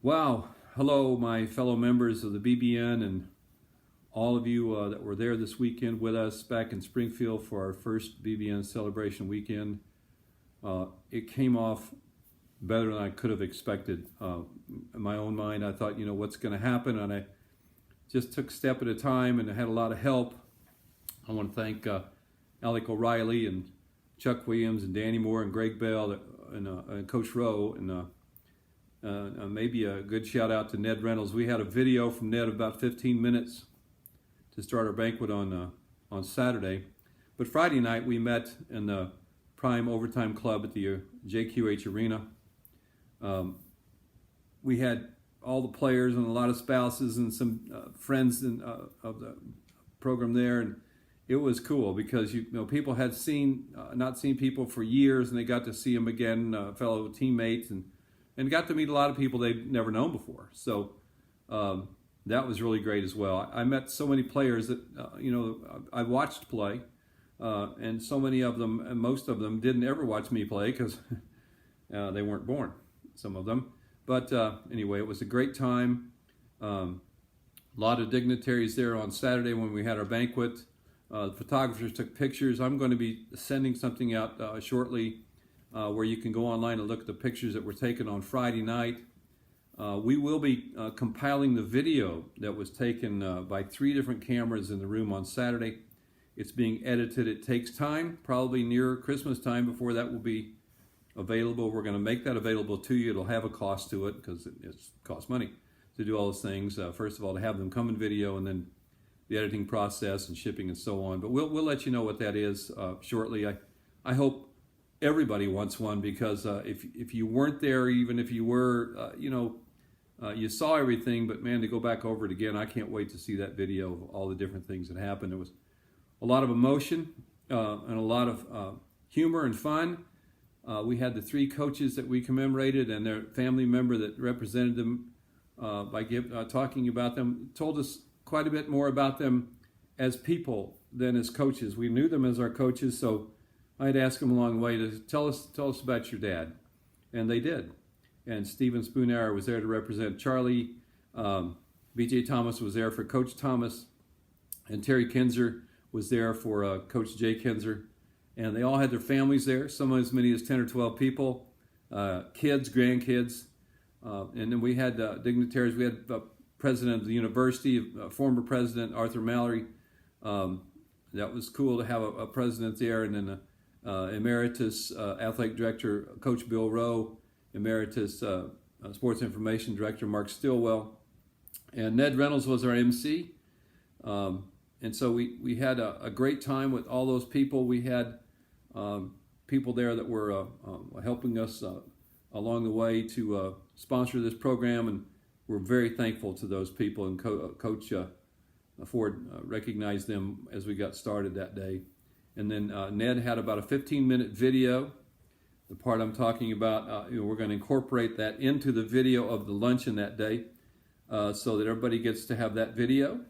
Wow. Hello, my fellow members of the BBN and all of you that were there this weekend with us back in Springfield for our first BBN celebration weekend. It came off better than I could have expected. In my own mind, I thought, what's going to happen? And I just took a step at a time, and I had a lot of help. I want to thank Alec O'Reilly and Chuck Williams and Danny Moore and Greg Bell and Coach Rowe, and maybe a good shout out to Ned Reynolds. We had a video from Ned of about 15 minutes to start our banquet on Saturday. But Friday night we met in the Prime Overtime Club at the JQH Arena. We had all the players and a lot of spouses and some friends of the program there, and it was cool because people had not seen people for years, and they got to see them again, fellow teammates, and got to meet a lot of people they'd never known before. So that was really great as well. I met so many players that I watched play, and so many of them, and most of them, didn't ever watch me play because they weren't born, some of them. But anyway, it was a great time. A lot of dignitaries there on Saturday when we had our banquet. The photographers took pictures. I'm going to be sending something out shortly where you can go online and look at the pictures that were taken on Friday night. We will be compiling the video that was taken by 3 different cameras in the room on Saturday. It's being edited. It takes time, probably near Christmas time before that will be available. We're going to make that available to you. It'll have a cost to it because it costs money to do all those things. First of all, to have them come in video, and then the editing process and shipping and so on. But we'll let you know what that is shortly. I hope everybody wants one, because if you weren't there, even if you were, you saw everything, but man, to go back over it again, I can't wait to see that video of all the different things that happened. It was a lot of emotion and a lot of humor and fun. We had the 3 coaches that we commemorated and their family member that represented them by talking about them, told us quite a bit more about them as people than as coaches. We knew them as our coaches, so I'd ask them along the way to tell us about your dad, and they did. And Stephen Spoonhour was there to represent Charlie. B.J. Thomas was there for Coach Thomas, and Terry Kinzer was there for Coach Jay Kinzer. And they all had their families there, some as many as 10 or 12 people, kids, grandkids. And then we had dignitaries. We had president of the university, former president Arthur Mallory. That was cool to have a president there, and then emeritus athletic director Coach Bill Rowe, emeritus sports information director Mark Stillwell, and Ned Reynolds was our MC. And so we had a great time with all those people. We had people there that were helping us along the way to sponsor this program, and we're very thankful to those people. And Coach Ford recognized them as we got started that day. And then Ned had about a 15-minute video. The part I'm talking about, we're going to incorporate that into the video of the luncheon that day so that everybody gets to have that video.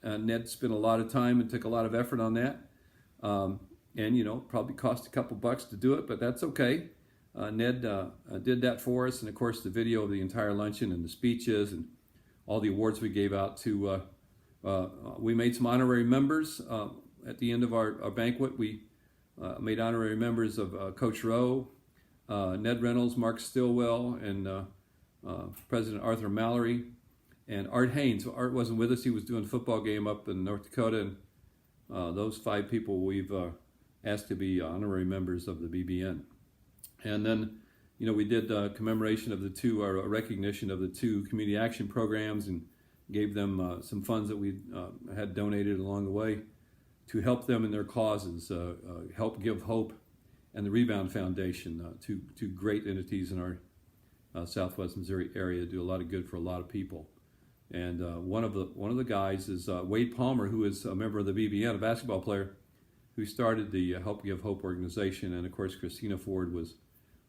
Ned spent a lot of time and took a lot of effort on that. And, probably cost a couple bucks to do it, but that's okay. Ned did that for us. And, of course, the video of the entire luncheon and the speeches and all the awards we gave out to, we made some honorary members. At the end of our banquet, we made honorary members of Coach Rowe, Ned Reynolds, Mark Stillwell, and President Arthur Mallory, and Art Haynes. Art wasn't with us. He was doing a football game up in North Dakota. And those 5 people we've asked to be honorary members of the BBN. And then, we did commemoration of a recognition of the 2 community action programs, and gave them some funds that we had donated along the way to help them in their causes. Help Give Hope and the Rebound Foundation, two great entities in our Southwest Missouri area, do a lot of good for a lot of people. And one of the guys is Wade Palmer, who is a member of the BBN, a basketball player, who started the Help Give Hope organization. And of course, Christina Ford was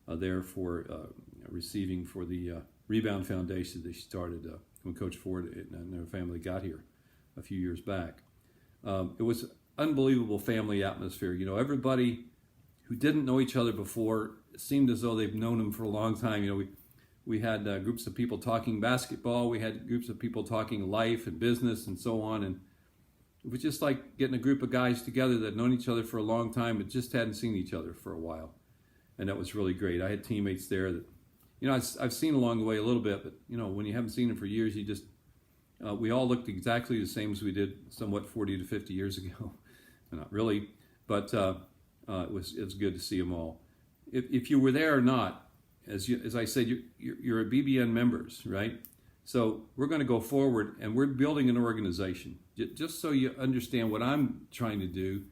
there for receiving for the Rebound Foundation that she started when Coach Ford and their family got here a few years back. It was unbelievable family atmosphere. Everybody who didn't know each other before seemed as though they've known them for a long time. We had groups of people talking basketball. We had groups of people talking life and business and so on. And it was just like getting a group of guys together that had known each other for a long time but just hadn't seen each other for a while. And that was really great. I had teammates there that, I've seen along the way a little bit, but, when you haven't seen them for years, you just, we all looked exactly the same as we did somewhat 40 to 50 years ago. Not really, but it was good to see them all. If you were there or not, as I said, you're a BBN members, right? So we're going to go forward, and we're building an organization. Just so you understand what I'm trying to do,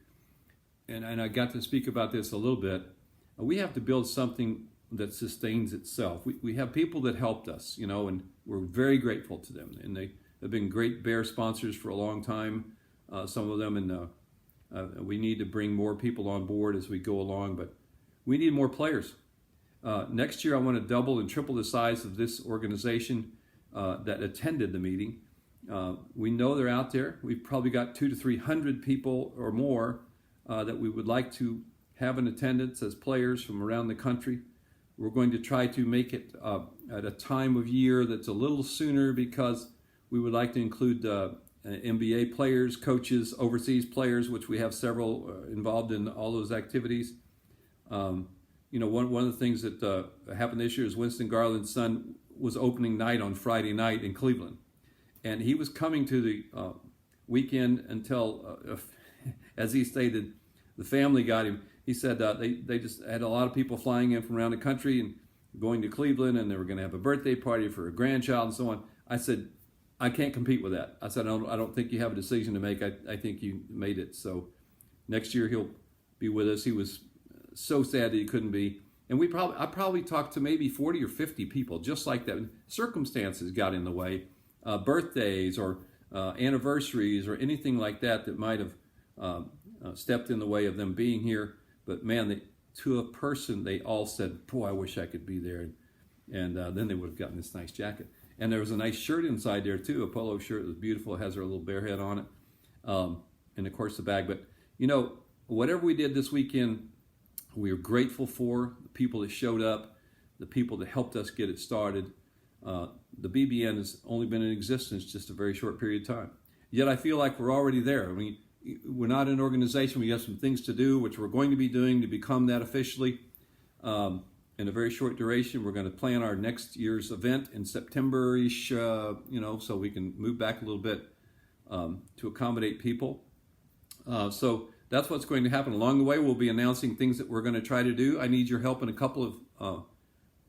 and I got to speak about this a little bit, we have to build something that sustains itself. We have people that helped us, and we're very grateful to them. And they have been great Bear sponsors for a long time, some of them, and we need to bring more people on board as we go along, but we need more players. Next year, I want to double and triple the size of this organization that attended the meeting. We know they're out there. We've probably got 200 to 300 people or more that we would like to have in attendance as players from around the country. We're going to try to make it at a time of year that's a little sooner because we would like to include NBA players, coaches, overseas players, which we have several involved in all those activities. One of the things that happened this year is Winston Garland's son was opening night on Friday night in Cleveland. And he was coming to the weekend until, as he stated, the family got him. He said they just had a lot of people flying in from around the country and going to Cleveland, and they were going to have a birthday party for a grandchild and so on. I said, I can't compete with that. I said, I don't think you have a decision to make. I think you made it. So next year he'll be with us. He was so sad that he couldn't be. And I probably talked to maybe 40 or 50 people just like that. Circumstances got in the way, birthdays or anniversaries or anything like that might have stepped in the way of them being here. But man, to a person, they all said, boy, I wish I could be there. And then they would have gotten this nice jacket. And there was a nice shirt inside there too, a polo shirt. It was beautiful. It has our little bear head on it. And of course the bag. But whatever we did this weekend, we are grateful for the people that showed up, the people that helped us get it started. The BBN has only been in existence just a very short period of time. Yet I feel like we're already there. I mean, we're not an organization. We have some things to do, which we're going to be doing to become that officially. In a very short duration, we're going to plan our next year's event in September-ish, so we can move back a little bit to accommodate people. So that's what's going to happen. Along the way, we'll be announcing things that we're going to try to do. I need your help in a couple of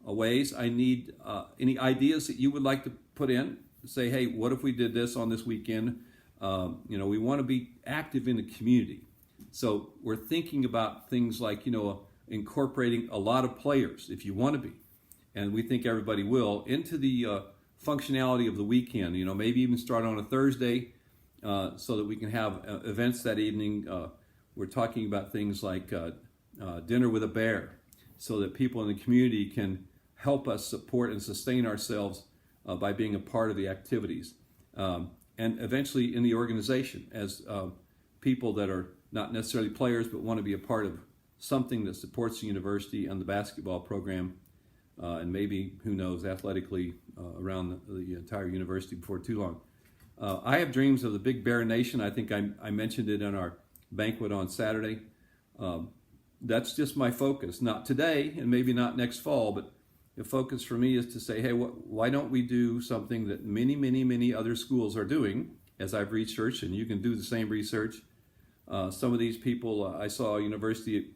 ways. I need any ideas that you would like to put in. Say, hey, what if we did this on this weekend? We want to be active in the community. So we're thinking about things like, incorporating a lot of players, if you want to be, and we think everybody will, into the functionality of the weekend. Maybe even start on a Thursday so that we can have events that evening. We're talking about things like dinner with a bear, so that people in the community can help us support and sustain ourselves by being a part of the activities. And eventually in the organization as people that are not necessarily players but want to be a part of something that supports the university and the basketball program, and maybe, who knows, athletically around the entire university before too long. I have dreams of the Big Bear Nation. I think I mentioned it in our banquet on Saturday. That's just my focus. Not today and maybe not next fall, but the focus for me is to say, hey, why don't we do something that many, many, many other schools are doing, as I've researched, and you can do the same research. Some of these people, I saw a university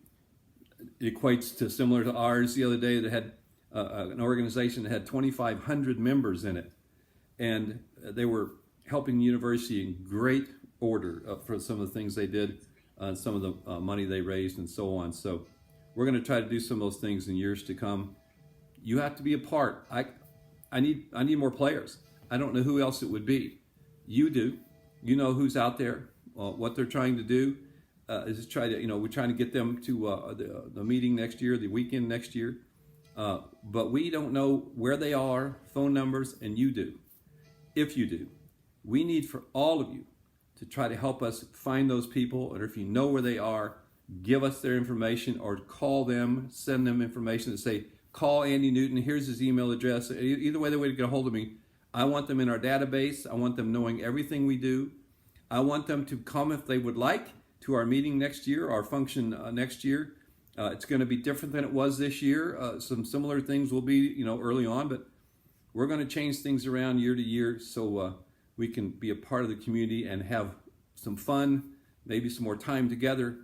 equates to similar to ours the other day that had an organization that had 2,500 members in it. And they were helping the university in great order for some of the things they did, some of the money they raised and so on. So we're going to try to do some of those things in years to come. You have to be a part. I need more players. I don't know who else it would be. You do. You know who's out there, what they're trying to do. Is try to, we're trying to get them to the meeting next year, the weekend next year. But we don't know where they are, phone numbers, and you do. If you do, we need for all of you to try to help us find those people. Or if you know where they are, give us their information or call them, send them information to say, call Andy Newton. Here's his email address. Either way, the way to get a hold of me. I want them in our database. I want them knowing everything we do. I want them to come if they would like to our meeting next year, our function next year. It's going to be different than it was this year. Some similar things will be, early on, but we're going to change things around year to year so we can be a part of the community and have some fun, maybe some more time together.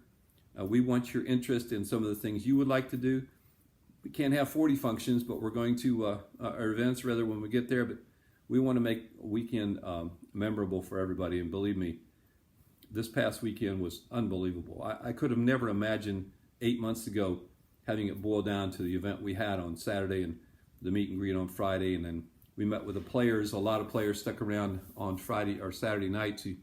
We want your interest in some of the things you would like to do. We can't have 40 functions, but we're going to, our events rather, when we get there, but we want to make a weekend memorable for everybody. And believe me, this past weekend was unbelievable. I could have never imagined 8 months ago having it boil down to the event we had on Saturday and the meet and greet on Friday. And then we met with the players. A lot of players stuck around on Friday or Saturday night to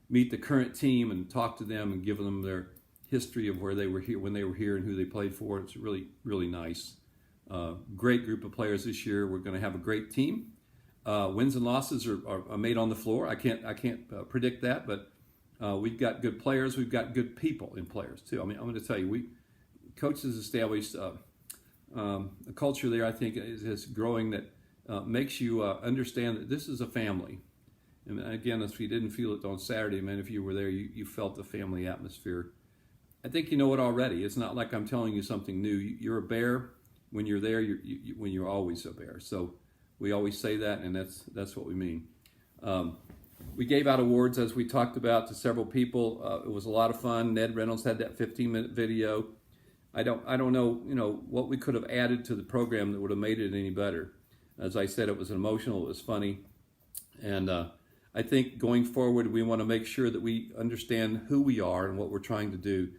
meet the current team and talk to them and give them their history of where they were here, when they were here, and who they played for. It's really, really nice. Great group of players this year. We're going to have a great team. Wins and losses are made on the floor. I can't predict that, but we've got good players. We've got good people in players too. I mean, I'm going to tell you, coaches established a culture there. I think is growing that makes you understand that this is a family. And again, if you didn't feel it on Saturday, man, if you were there, you felt the family atmosphere. I think you know it already. It's not like I'm telling you something new. You're a Bear when you're there. When you're always a Bear. So we always say that, and that's what we mean. We gave out awards, as we talked about, to several people. It was a lot of fun. Ned Reynolds had that 15-minute video. I don't know, what we could have added to the program that would have made it any better. As I said, it was emotional. It was funny, and I think going forward, we want to make sure that we understand who we are and what we're trying to do.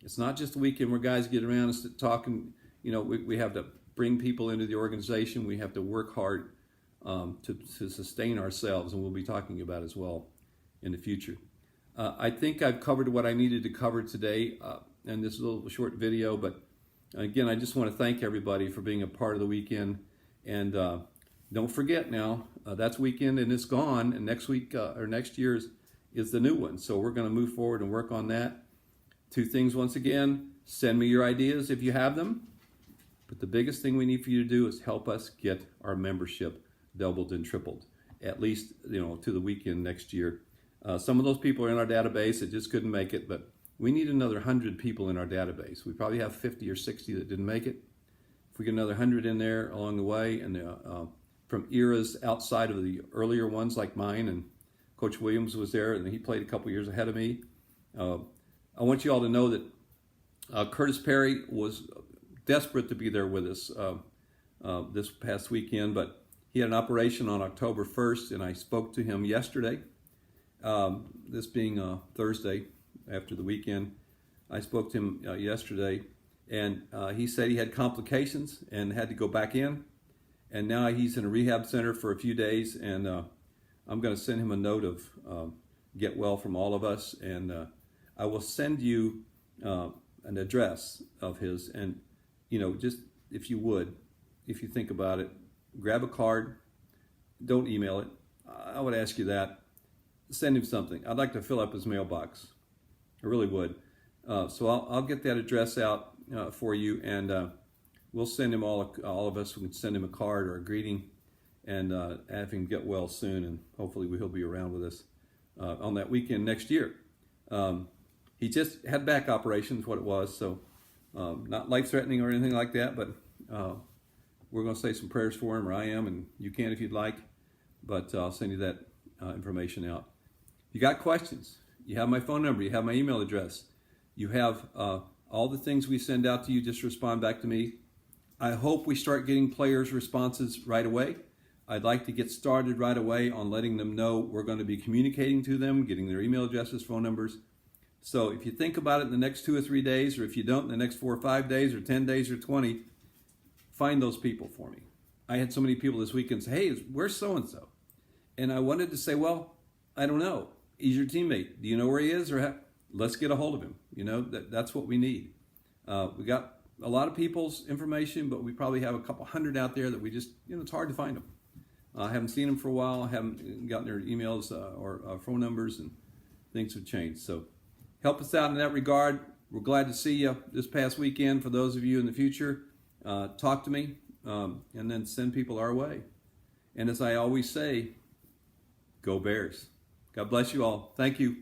It's not just a weekend where guys get around and talk, and we have to bring people into the organization. We have to work hard to sustain ourselves, and we'll be talking about as well in the future. I think I've covered what I needed to cover today in this little short video, but again, I just want to thank everybody for being a part of the weekend. And don't forget now, that's weekend and it's gone, and next week or next year is the new one. So we're going to move forward and work on that. 2 things once again: send me your ideas if you have them. But the biggest thing we need for you to do is help us get our membership doubled and tripled, at least to the weekend next year. Some of those people are in our database that just couldn't make it, but we need another 100 people in our database. We probably have 50 or 60 that didn't make it. If we get another 100 in there along the way, and from eras outside of the earlier ones like mine, and Coach Williams was there, and he played a couple years ahead of me. I want you all to know that Curtis Perry was desperate to be there with us this past weekend, but he had an operation on October 1st, and I spoke to him yesterday, this being Thursday after the weekend. I spoke to him yesterday, and he said he had complications and had to go back in, and now he's in a rehab center for a few days, and I'm going to send him a note of get well from all of us, and I will send you an address of his, and just if you think about it, grab a card. Don't email it. I would ask you that. Send him something. I'd like to fill up his mailbox. I really would. So I'll get that address out for you, and we'll send him all of us. We can send him a card or a greeting, and have him get well soon, and hopefully he'll be around with us on that weekend next year. He just had back operations, what it was, so not life-threatening or anything like that, but we're going to say some prayers for him, or I am, and you can if you'd like, but I'll send you that information out. If you got questions, you have my phone number, you have my email address, you have all the things we send out to you. Just respond back to me. I hope we start getting players' responses right away. I'd like to get started right away on letting them know we're going to be communicating to them, getting their email addresses, phone numbers. So if you think about it in the next 2 or 3 days, or if you don't in the next 4 or 5 days, or 10 days, or 20, find those people for me. I had so many people this weekend say, hey, where's so-and-so? And I wanted to say, well, I don't know. He's your teammate. Do you know where he is? Or let's get a hold of him. That's what we need. We got a lot of people's information, but we probably have a couple hundred out there that we just, it's hard to find them. I haven't seen them for a while. I haven't gotten their emails or phone numbers, and things have changed. So help us out in that regard. We're glad to see you this past weekend. For those of you in the future, talk to me. and then send people our way. And as I always say, go Bears. God bless you all. Thank you.